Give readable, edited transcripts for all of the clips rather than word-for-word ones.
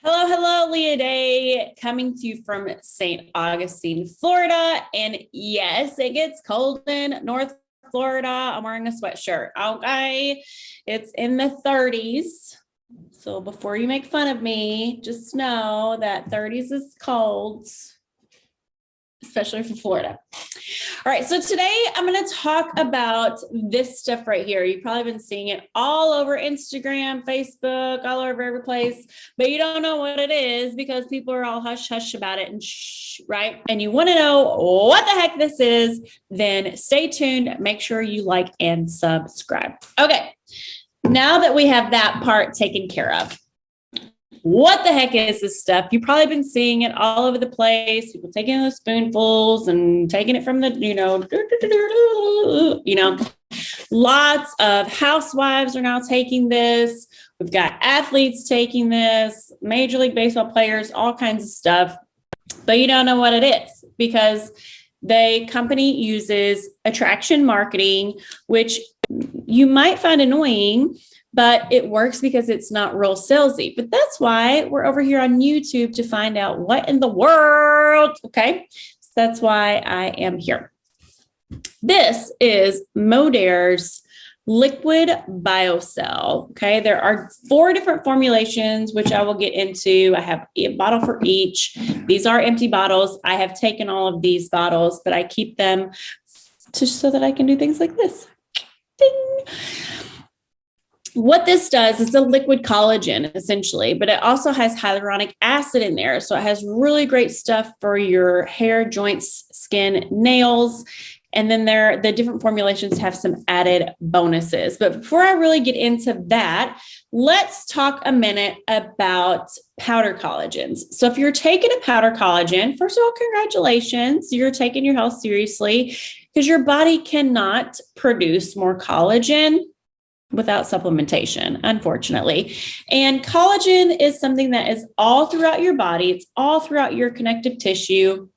Hello, hello, Leah Day, coming to you from St. Augustine, Florida. And yes, it gets cold in North Florida. I'm wearing a sweatshirt. Okay. It's in the 30s. So before you make fun of me, just know that 30s is cold, especially for Florida. All right, so today I'm going to talk about this stuff right here. You've probably been seeing it all over Instagram, Facebook, all over every place, but you don't know what it is because people are all hush hush about it and shh, right? And you want to know what the heck this is, then stay tuned. Make sure you like and subscribe. Okay, now that we have that part taken care of, what the heck is this stuff? You've probably been seeing it all over the place. People taking the spoonfuls and taking it from the, lots of housewives are now taking this. We've got athletes taking this, Major League Baseball players, all kinds of stuff, but you don't know what it is because the company uses attraction marketing, which you might find annoying, but it works because it's not real salesy. But that's why we're over here on YouTube to find out what in the world. Okay. So that's why I am here. This is Modere's liquid Biocell. Okay. There are 4 different formulations, which I will get into. I have a bottle for each. These are empty bottles. I have taken all of these bottles, but I keep them just so that I can do things like this. Ding. What this does is a liquid collagen, essentially, but it also has hyaluronic acid in there. So it has really great stuff for your hair, joints, skin, nails. And then the different formulations have some added bonuses. But before I really get into that, let's talk a minute about powder collagens. So if you're taking a powder collagen, first of all, congratulations. You're taking your health seriously because your body cannot produce more collagen without supplementation, unfortunately. And collagen is something that is all throughout your body. It's all throughout your connective tissue.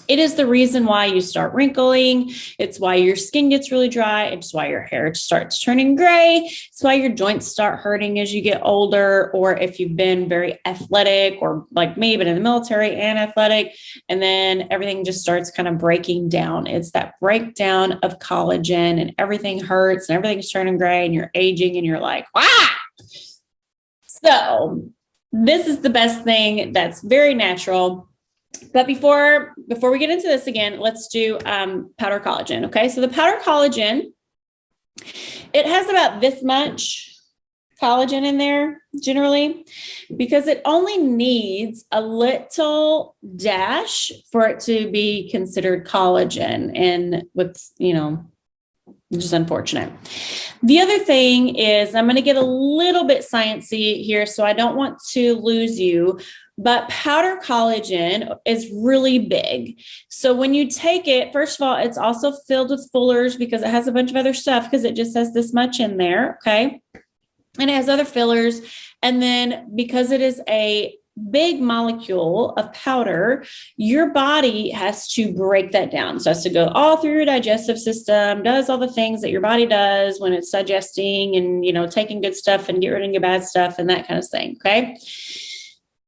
It is the reason why you start wrinkling. It's why your skin gets really dry. It's why your hair starts turning gray. It's why your joints start hurting as you get older, or if you've been very athletic or like me, but in the military and athletic, and then everything just starts kind of breaking down. It's that breakdown of collagen and everything hurts and everything's turning gray and you're aging and you're like, ah! So this is the best thing that's very natural. But before we get into this again, let's do powder collagen. Okay, so the powder collagen, it has about this much collagen in there generally because it only needs a little dash for it to be considered collagen, and with, which is unfortunate. The other thing is I'm going to get a little bit sciencey here, so I don't want to lose you. But powder collagen is really big. So when you take it, first of all, it's also filled with fillers because it has a bunch of other stuff because it just has this much in there, okay? And it has other fillers. And then because it is a big molecule of powder, your body has to break that down. So it has to go all through your digestive system, does all the things that your body does when it's digesting and, taking good stuff and get rid of your bad stuff and that kind of thing, okay?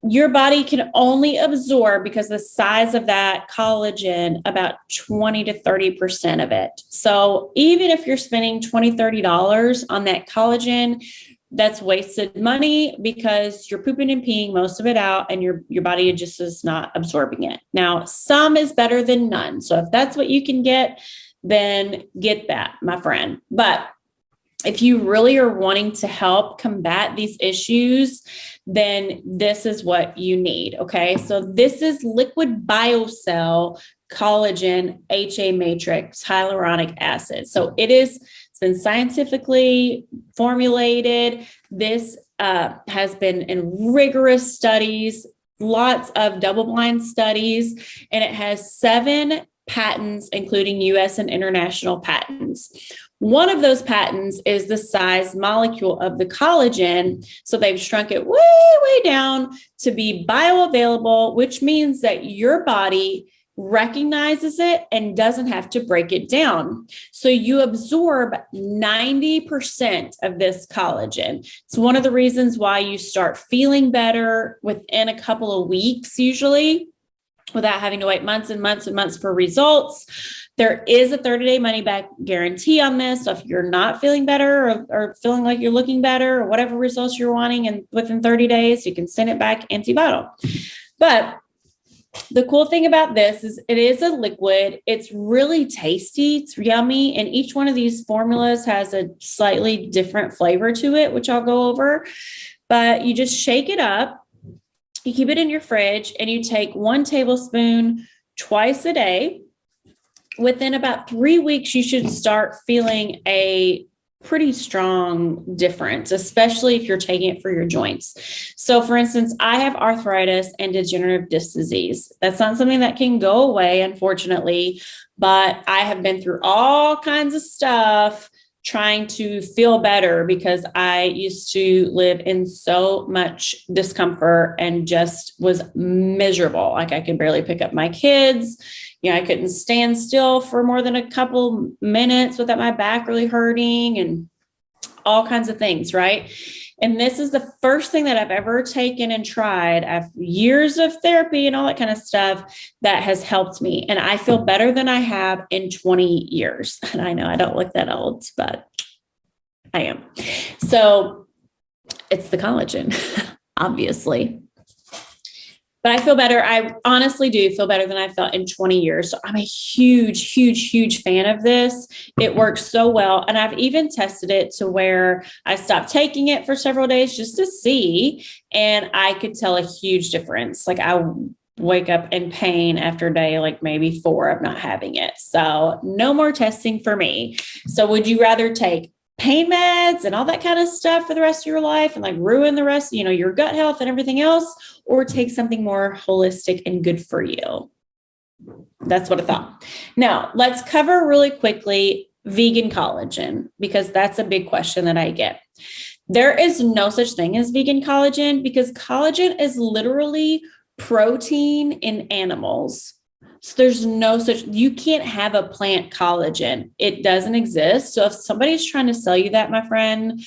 Your body can only absorb, because the size of that collagen, about 20 to 30% of it. So even if you're spending $20, $30 on that collagen, that's wasted money because you're pooping and peeing most of it out and your body just is not absorbing it. Now, some is better than none. So if that's what you can get, then get that, my friend. But if you really are wanting to help combat these issues, then this is what you need. Okay. So this is liquid Biocell collagen HA matrix hyaluronic acid. So it's been scientifically formulated. This has been in rigorous studies, lots of double-blind studies, and it has 7 patents, including US and international patents. One of those patents is the size molecule of the collagen. So they've shrunk it way, way down to be bioavailable, which means that your body recognizes it and doesn't have to break it down. So you absorb 90% of this collagen. It's one of the reasons why you start feeling better within a couple of weeks, usually, without having to wait months and months and months for results. There is a 30-day money back guarantee on this. So if you're not feeling better or feeling like you're looking better or whatever results you're wanting, and within 30 days, you can send it back empty bottle. But the cool thing about this is it is a liquid. It's really tasty. It's yummy. And each one of these formulas has a slightly different flavor to it, which I'll go over. But you just shake it up. You keep it in your fridge and you take 1 tablespoon twice a day. Within about 3 weeks, you should start feeling a pretty strong difference, especially if you're taking it for your joints. So for instance, I have arthritis and degenerative disc disease. That's not something that can go away, unfortunately, but I have been through all kinds of stuff trying to feel better because I used to live in so much discomfort and just was miserable. Like I could barely pick up my kids. I couldn't stand still for more than a couple minutes without my back really hurting and all kinds of things, right? And this is the first thing that I've ever taken and tried after years of therapy and all that kind of stuff that has helped me. And I feel better than I have in 20 years. And I know I don't look that old, but I am. So it's the collagen, obviously. But I feel better. I honestly do feel better than I felt in 20 years. So I'm a huge, huge, huge fan of this. It works so well. And I've even tested it to where I stopped taking it for several days just to see. And I could tell a huge difference. Like I wake up in pain after day, like maybe 4 of not having it. So no more testing for me. So would you rather take pain meds and all that kind of stuff for the rest of your life and like ruin the rest, your gut health and everything else, or take something more holistic and good for you? That's what I thought. Now let's cover really quickly vegan collagen, because that's a big question that I get. There is no such thing as vegan collagen because collagen is literally protein in animals. So there's no such, you can't have a plant collagen. It doesn't exist. So if somebody's trying to sell you that, my friend,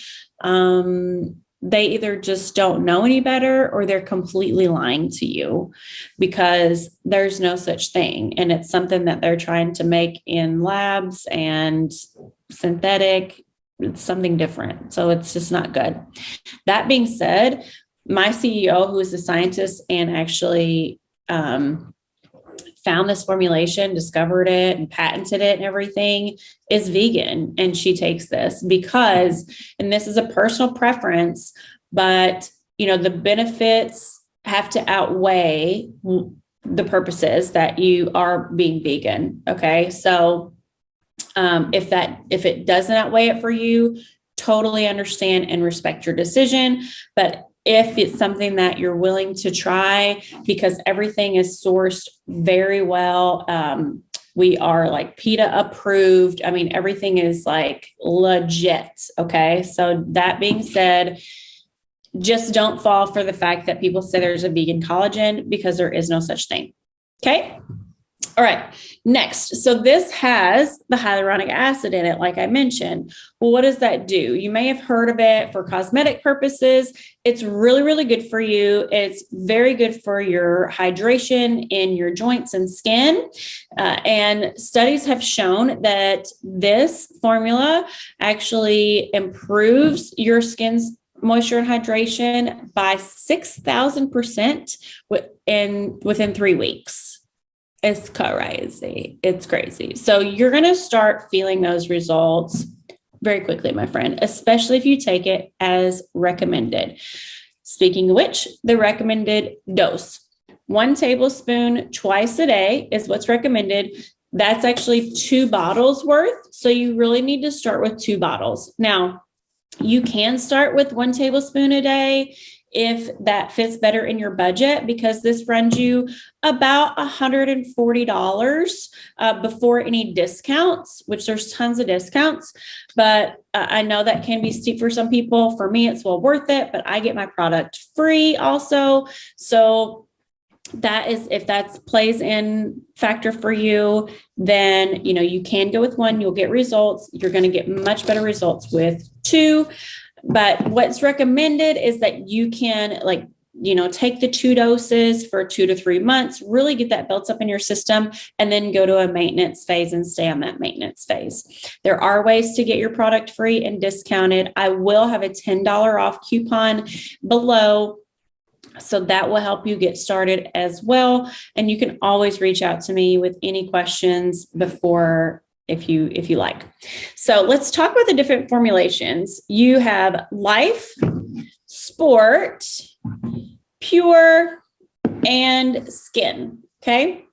they either just don't know any better or they're completely lying to you, because there's no such thing. And it's something that they're trying to make in labs and synthetic. It's something different. So it's just not good. That being said, my CEO, who is a scientist and actually, found this formulation, discovered it and patented it and everything, is vegan. And she takes this because, and this is a personal preference, but the benefits have to outweigh the purposes that you are being vegan. Okay. So, if it doesn't outweigh it for you, totally understand and respect your decision. But if it's something that you're willing to try, because everything is sourced very well. We are like PETA approved. I mean, everything is like legit. Okay. So that being said, just don't fall for the fact that people say there's a vegan collagen, because there is no such thing. Okay. All right. Next. So this has the hyaluronic acid in it, like I mentioned. Well, what does that do? You may have heard of it for cosmetic purposes. It's really, really good for you. It's very good for your hydration in your joints and skin. And studies have shown that this formula actually improves your skin's moisture and hydration by 6,000% within 3 weeks. It's crazy. It's crazy. So you're going to start feeling those results very quickly, my friend, especially if you take it as recommended. Speaking of which, the recommended dose, 1 tablespoon twice a day is what's recommended. That's actually 2 bottles worth. So you really need to start with 2 bottles. Now, you can start with 1 tablespoon a day if that fits better in your budget, because this runs you about $140 before any discounts, which there's tons of discounts. But I know that can be steep for some people. For me, it's well worth it, but I get my product free also. So that is, if that plays in factor for you, then, you can go with one, you'll get results. You're going to get much better results with two. But what's recommended is that you can take the 2 doses for 2 to 3 months, really get that built up in your system, and then go to a maintenance phase and stay on that maintenance phase. There are ways to get your product free and discounted. I will have a $10 off coupon below, so that will help you get started as well. And you can always reach out to me with any questions before, if you like. So let's talk about the different formulations. You have Life, Sport, Pure, and Skin. Okay.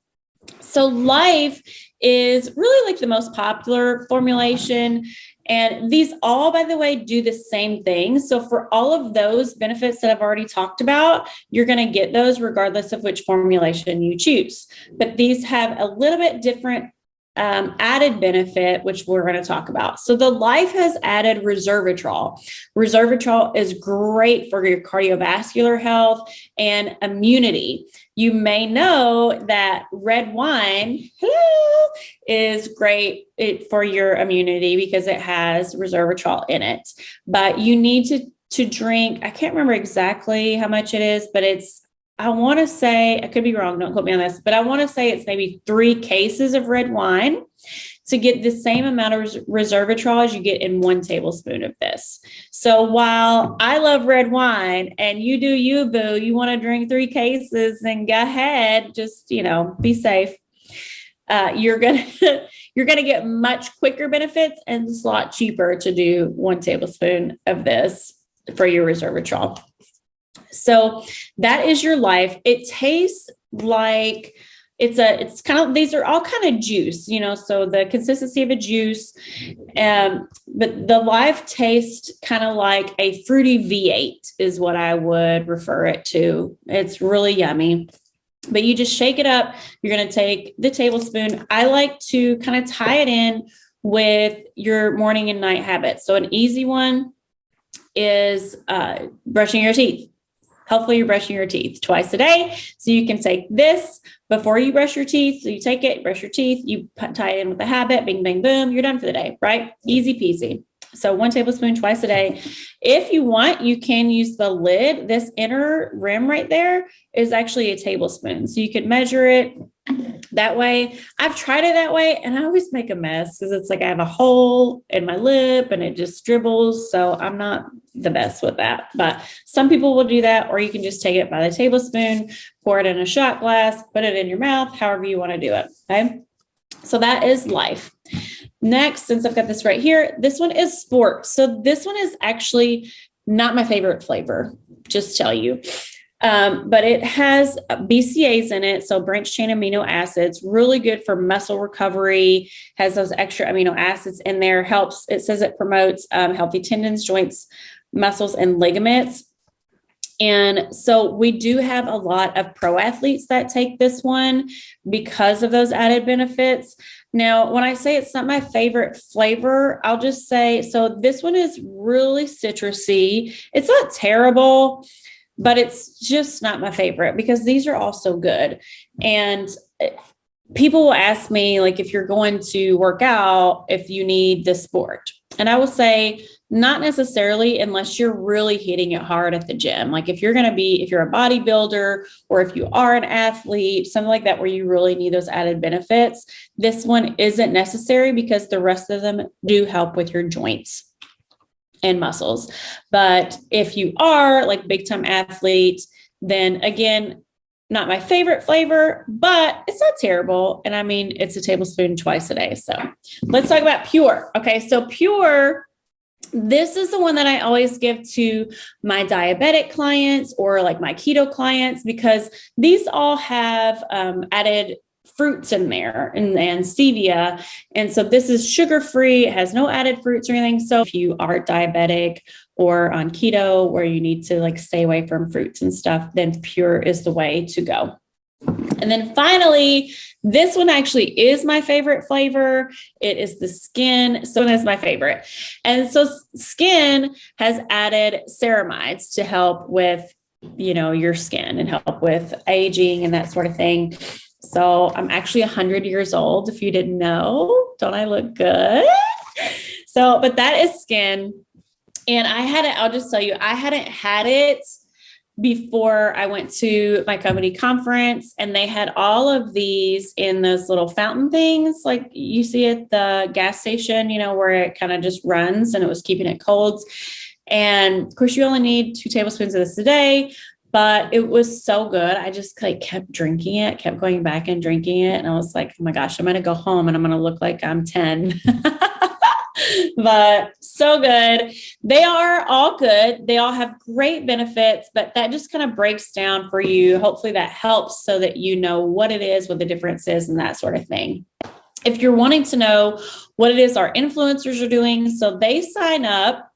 So Life is really like the most popular formulation. And these all, by the way, do the same thing. So for all of those benefits that I've already talked about, you're going to get those regardless of which formulation you choose. But these have a little bit different added benefit, which we're going to talk about. So the Life has added resveratrol. Resveratrol is great for your cardiovascular health and immunity. You may know that red wine is great for your immunity because it has resveratrol in it. But you need to drink, I can't remember exactly how much it is, but I want to say, I could be wrong, don't quote me on this, but I want to say it's maybe 3 cases of red wine to get the same amount of resveratrol as you get in 1 tablespoon of this. So while I love red wine and you do you, boo, you want to drink 3 cases, then go ahead, just, be safe. You're going to get much quicker benefits, and it's a lot cheaper to do 1 tablespoon of this for your resveratrol. So that is your Life. It tastes like it's kind of, these are all kind of juice, so the consistency of a juice. But the Life tastes kind of like a fruity V8 is what I would refer it to. It's really yummy. But you just shake it up. You're going to take the tablespoon. I like to kind of tie it in with your morning and night habits. So an easy one is brushing your teeth. Hopefully you're brushing your teeth twice a day. So you can take this before you brush your teeth. So you take it, brush your teeth, you tie it in with the habit, bing, bang, boom, you're done for the day, right? Easy peasy. So 1 tablespoon twice a day. If you want, you can use the lid. This inner rim right there is actually a tablespoon. So you could measure it that way. I've tried it that way, and I always make a mess because it's like I have a hole in my lip and it just dribbles. So I'm not the best with that, but some people will do that, or you can just take it by the tablespoon, pour it in a shot glass, put it in your mouth, however you want to do it. Okay. So that is Life. Next, since I've got this right here, this one is Sport. So this one is actually not my favorite flavor, just tell you. But it has BCAAs in it. So branched chain amino acids, really good for muscle recovery, has those extra amino acids in there, helps, it says it promotes healthy tendons, joints, muscles, and ligaments. And so we do have a lot of pro athletes that take this one because of those added benefits. Now, when I say it's not my favorite flavor, I'll just say, so this one is really citrusy. It's not terrible, but it's just not my favorite because these are all so good. And people will ask me, like, if you're going to work out, if you need the Sport. And I will say, not necessarily, unless you're really hitting it hard at the gym. Like if you're a bodybuilder, or if you are an athlete, something like that, where you really need those added benefits, this one isn't necessary because the rest of them do help with your joints and muscles. But if you are like big time athlete, then again, not my favorite flavor, but it's not terrible. And I mean, it's a tablespoon twice a day. So let's talk about Pure. Okay. So Pure, this is the one that I always give to my diabetic clients or like my keto clients, because these all have added fruits in there and stevia. And so this is sugar-free. It has no added fruits or anything. So if you are diabetic or on keto where you need to like stay away from fruits and stuff, then Pure is the way to go. And then finally, this one actually is my favorite flavor. It is the Skin. So it is my favorite. And so Skin has added ceramides to help with your skin and help with aging and that sort of thing. So I'm actually 100 years old. If you didn't know, don't I look good? So, but that is skin. And I'll just tell you, I hadn't had it before I went to my company conference, and they had all of these in those little fountain things like you see at the gas station, where it kind of just runs, and it was keeping it cold. And of course, you only need 2 tablespoons of this a day, but it was so good. I just kept drinking it, kept going back and drinking it. And I was like, oh my gosh, I'm going to go home and I'm going to look like I'm 10. But so good. They are all good. They all have great benefits, but that just kind of breaks down for you. Hopefully that helps so that you know what it is, what the difference is, and that sort of thing. If you're wanting to know what it is our influencers are doing, so they sign up.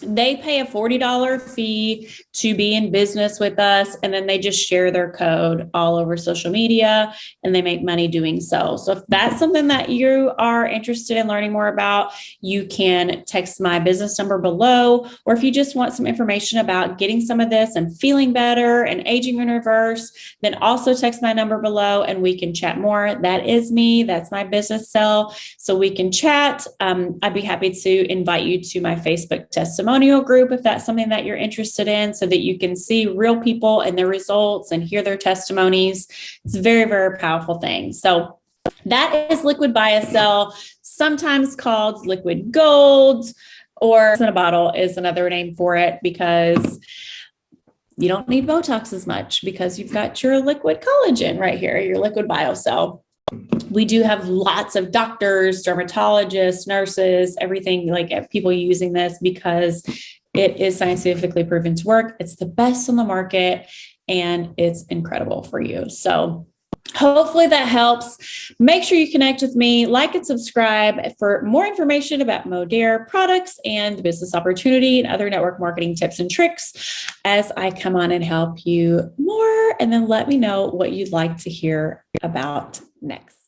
They pay a $40 fee to be in business with us, and then they just share their code all over social media, and they make money doing so. So if that's something that you are interested in learning more about, you can text my business number below, or if you just want some information about getting some of this and feeling better and aging in reverse, then also text my number below and we can chat more. That is me. That's my business cell. So we can chat. I'd be happy to invite you to my Facebook testimonial group if that's something that you're interested in, so that you can see real people and their results and hear their testimonies. It's a very, very powerful thing. So that is liquid Biocell, sometimes called liquid gold, or in a bottle is another name for it, because you don't need Botox as much because you've got your liquid collagen right here, your liquid Biocell. We do have lots of doctors, dermatologists, nurses, everything, like people using this because it is scientifically proven to work. It's the best on the market and it's incredible for you. So hopefully that helps. Make sure you connect with me, like and subscribe for more information about Modere products and business opportunity and other network marketing tips and tricks as I come on and help you more. And then let me know what you'd like to hear about next.